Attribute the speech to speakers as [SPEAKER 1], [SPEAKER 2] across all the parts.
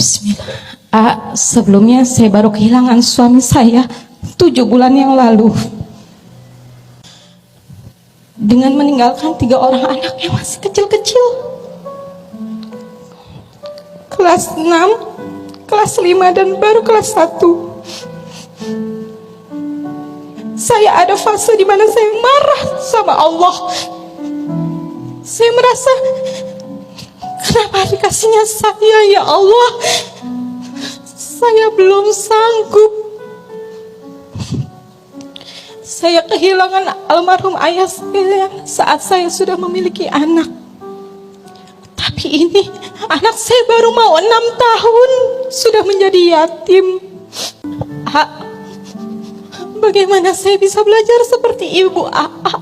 [SPEAKER 1] Bismillah. Sebelumnya saya baru kehilangan suami saya 7 bulan yang lalu dengan meninggalkan 3 orang anak yang masih kecil-kecil, kelas 6, kelas 5 dan baru kelas 1. Saya ada fase di mana saya marah sama Allah. Saya merasa, kenapa dikasihnya saya ya Allah? Saya belum sanggup. Saya kehilangan almarhum ayah saya saat saya sudah memiliki anak. Tapi ini anak saya baru mau 6 tahun sudah menjadi yatim. Bagaimana saya bisa belajar seperti ibu AA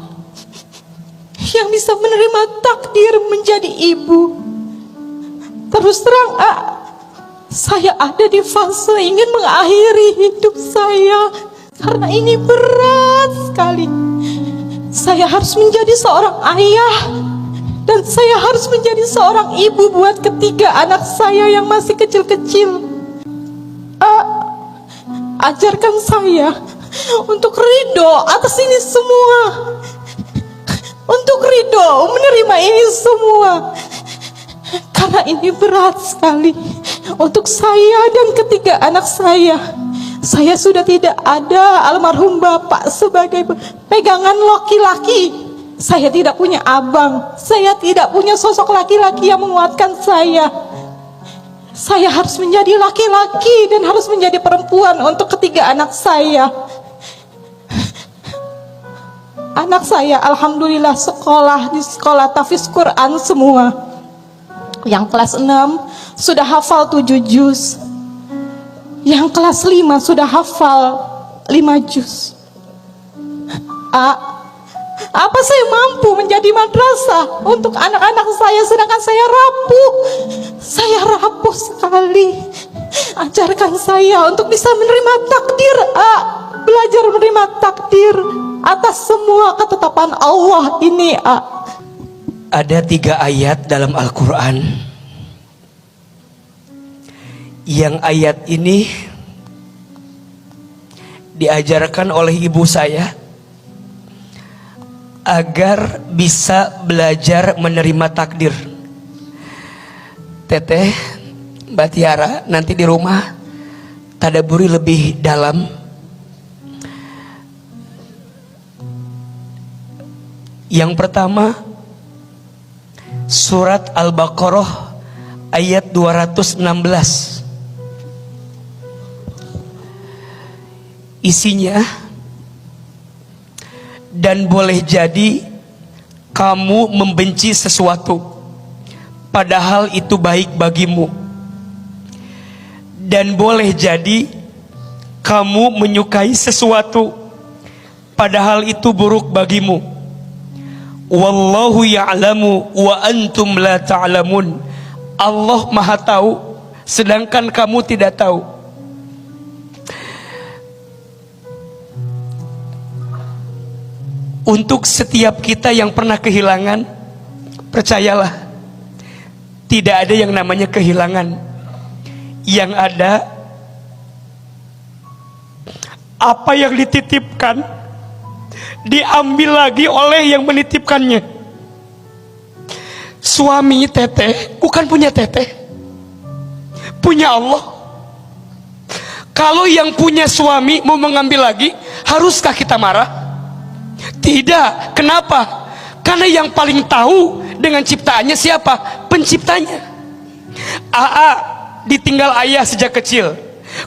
[SPEAKER 1] yang bisa menerima takdir menjadi ibu? Terus terang, saya ada di fase ingin mengakhiri hidup saya karena ini berat sekali. Saya harus menjadi seorang ayah dan saya harus menjadi seorang ibu buat ketiga anak saya yang masih kecil-kecil. Ajarkan saya untuk ridho atas ini semua, untuk ridho menerima ini semua, karena ini berat sekali untuk saya dan ketiga anak saya. Saya sudah tidak ada almarhum bapak sebagai pegangan laki-laki. Saya tidak punya abang, saya tidak punya sosok laki-laki yang menguatkan saya. Saya harus menjadi laki-laki dan harus menjadi perempuan untuk ketiga anak saya. Anak saya alhamdulillah sekolah di sekolah tahfiz Quran semua. Yang kelas 6 sudah hafal 7 juz. Yang kelas 5 sudah hafal 5 juz. Apa saya mampu menjadi madrasah untuk anak-anak saya sedangkan saya rapuh? Saya rapuh sekali. Ajarkan saya untuk bisa menerima takdir, belajar menerima takdir atas semua ketetapan Allah ini.
[SPEAKER 2] Ada 3 ayat dalam Al-Quran. Yang ayat ini diajarkan oleh ibu saya agar bisa belajar menerima takdir. Teteh, Mbak Tiara, nanti di rumah tadaburi lebih dalam. Yang pertama, surat Al-Baqarah ayat 216. Isinya, dan boleh jadi kamu membenci sesuatu padahal itu baik bagimu, dan boleh jadi kamu menyukai sesuatu padahal itu buruk bagimu. Wallahu ya'lamu wa antum la ta'lamun. Allah Maha tahu sedangkan kamu tidak tahu. Untuk setiap kita yang pernah kehilangan, percayalah, tidak ada yang namanya kehilangan. Yang ada, apa yang dititipkan diambil lagi oleh yang menitipkannya. Suami teteh bukan punya teteh, punya Allah. Kalau yang punya suami mau mengambil lagi, haruskah kita marah? Tidak. Kenapa? Karena yang paling tahu dengan ciptaannya siapa? Penciptanya. Ditinggal ayah sejak kecil,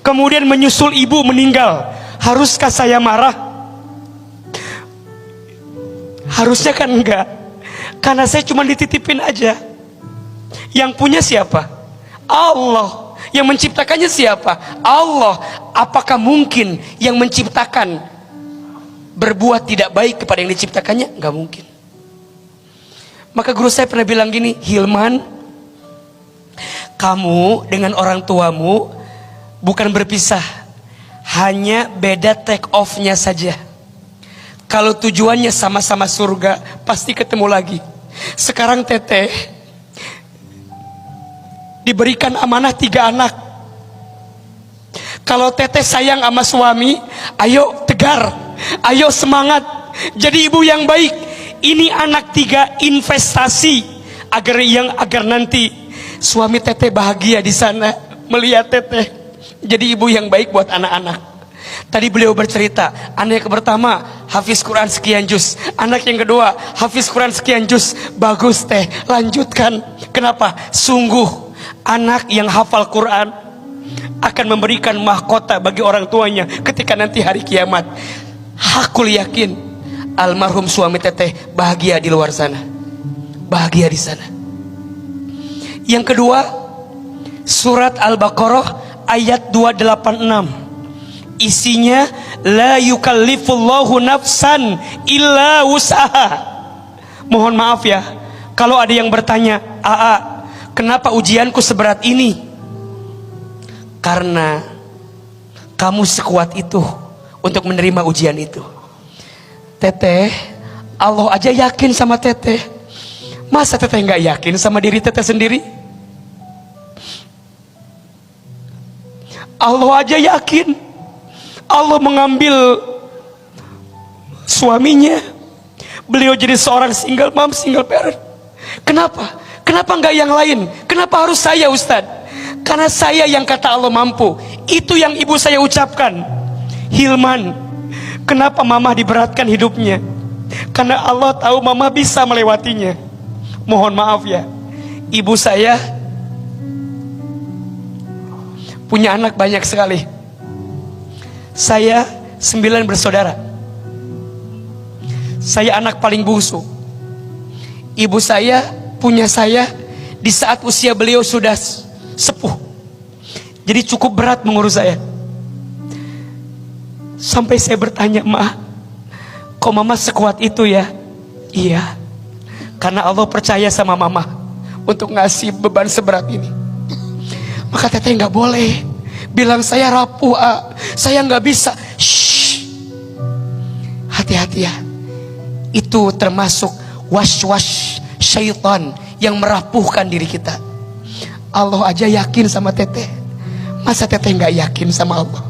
[SPEAKER 2] kemudian menyusul ibu meninggal. Haruskah saya marah? Harusnya kan enggak, karena saya cuma dititipin aja. Yang punya siapa? Allah. Yang menciptakannya siapa? Allah. Apakah mungkin yang menciptakan berbuat tidak baik kepada yang diciptakannya? Enggak mungkin. Maka guru saya pernah bilang gini, Hilman, kamu dengan orang tuamu bukan berpisah, hanya beda take off-nya saja. Kalau tujuannya sama-sama surga, pasti ketemu lagi. Sekarang teteh diberikan amanah 3 anak. Kalau teteh sayang sama suami, ayo tegar, ayo semangat, jadi ibu yang baik. Ini anak 3 investasi agar nanti suami teteh bahagia di sana melihat teteh jadi ibu yang baik buat anak-anak. Tadi beliau bercerita, anak yang pertama hafiz Quran sekian juz, anak yang kedua hafiz Quran sekian juz. Bagus teh, lanjutkan. Kenapa? Sungguh anak yang hafal Quran akan memberikan mahkota bagi orang tuanya ketika nanti hari kiamat. Aku yakin almarhum suami teteh bahagia di luar sana, bahagia di sana. Yang kedua, surat Al-Baqarah ayat 286. Isinya, la yukallifullahu nafsan illa wus'aha. Mohon maaf ya, kalau ada yang bertanya, "Aa, kenapa ujianku seberat ini?" Karena kamu sekuat itu untuk menerima ujian itu. Teteh, Allah aja yakin sama teteh. Masa teteh nggak yakin sama diri teteh sendiri? Allah aja yakin. Allah mengambil suaminya, beliau jadi seorang single mom, single parent. Kenapa? Kenapa nggak yang lain? Kenapa harus saya, Ustadz? Karena saya yang kata Allah mampu. Itu yang ibu saya ucapkan. Hilman, kenapa mama diberatkan hidupnya? Karena Allah tahu mama bisa melewatinya. Mohon maaf ya, ibu saya punya anak banyak sekali. Saya 9 bersaudara. Saya anak paling bungsu. Ibu saya punya saya di saat usia beliau sudah sepuh. Jadi cukup berat mengurus saya. Sampai saya bertanya, "Ma, kok mama sekuat itu ya?" Iya, karena Allah percaya sama mama untuk ngasih beban seberat ini. Maka teteh nggak boleh bilang saya rapuh, saya nggak bisa. Shh, hati-hati ya. Itu termasuk was-was syaitan yang merapuhkan diri kita. Allah aja yakin sama teteh, masa teteh nggak yakin sama Allah?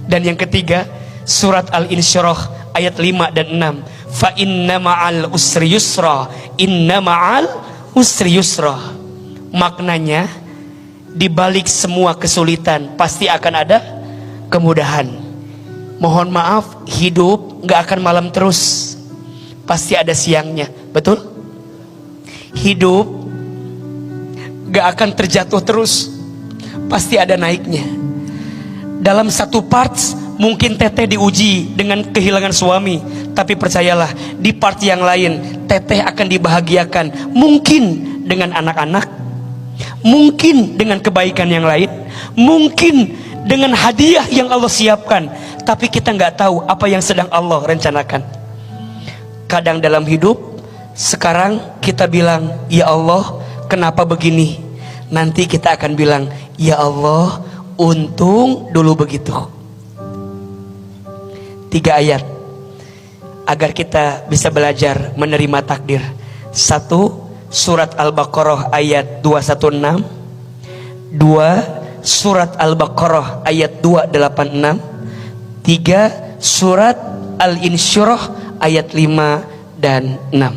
[SPEAKER 2] Dan yang ketiga, surat Al-Insyirah ayat 5 dan 6. Fa inna ma'al usri yusra, inna ma'al usri yusra. Maknanya, di balik semua kesulitan pasti akan ada kemudahan. Mohon maaf, hidup gak akan malam terus, pasti ada siangnya. Betul? Hidup gak akan terjatuh terus, pasti ada naiknya. Dalam satu parts mungkin teteh diuji dengan kehilangan suami, tapi percayalah, di part yang lain teteh akan dibahagiakan. Mungkin dengan anak-anak, mungkin dengan kebaikan yang lain, mungkin dengan hadiah yang Allah siapkan. Tapi kita nggak tahu apa yang sedang Allah rencanakan. Kadang dalam hidup, sekarang kita bilang, "Ya Allah, kenapa begini?" Nanti kita akan bilang, "Ya Allah, untung dulu begitu." 3 ayat agar kita bisa belajar menerima takdir. 1, surat Al-Baqarah ayat 216. 2, surat Al-Baqarah ayat 286. 3, surat Al-Insyirah ayat 5 dan 6.